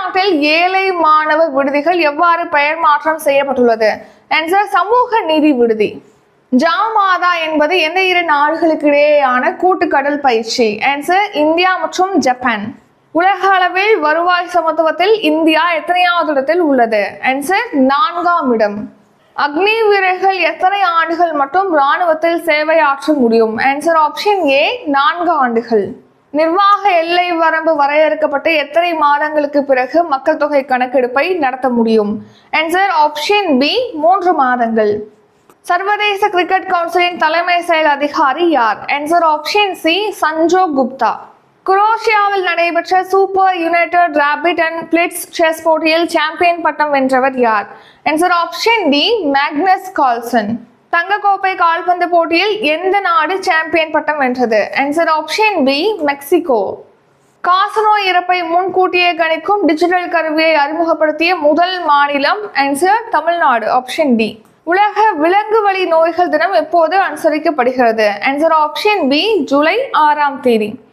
தமிழ்நாட்டில் ஏழை மாணவர் விடுதிகள் எவ்வாறு பெயர் மாற்றம் செய்யப்பட்டுள்ளது? ஆன்சர் சமூக நீதி விடுதி. ஜாமாதா என்பது எந்த இரு நாடுகளுக்கு இடையேயான கூட்டு கடல் பயிற்சி? ஆன்சர் இந்தியா மற்றும் ஜப்பான். உலக அளவில் வருவாய் சமத்துவத்தில் இந்தியா எத்தனையாவது இடத்தில் உள்ளது? ஆன்சர் 4ஆம் இடம். அக்னி வீரர்கள் எத்தனை ஆண்டுகள் மட்டும் இராணுவத்தில் சேவையாற்ற முடியும்? ஆன்சர் ஆப்ஷன் ஏ 4 ஆண்டுகள். நிர்வாக எல்லை வரம்பு வரையறுக்கப்பட்டு எத்தனை மாதங்களுக்கு பிறகு மக்கள் தொகை கணக்கெடுப்பை நடத்த முடியும்? ஆன்சர் ஆப்ஷன் பி 3 மாதங்கள். சர்வதேச கிரிக்கெட் கவுன்சிலின் தலைமை செயல் அதிகாரி யார்? Answer option C Sanjog Gupta. குரோஷியாவில் நடைபெற்ற super united rapid and blitz chess போட்டியில் சாம்பியன் பட்டம் வென்றவர் யார்? Answer option D Magnus Carlsen. தங்கக்கோப்பை கால்பந்து போட்டியில் எந்த நாடு சாம்பியன் பட்டம் வென்றது? Answer option B Mexico. காசநோய் இறப்பை முன்கூட்டியே கணிக்கும் டிஜிட்டல் கருவியை அறிமுகப்படுத்திய முதல் மாநிலம்? ஆன்சர் தமிழ்நாடு. Option D. உலக விலங்கு வழி நோய்கள் தினம் எப்போது அனுசரிக்கப்படுகிறது? ஆன்சர் ஆப்ஷன் பி ஜூலை 6ஆம் தேதி.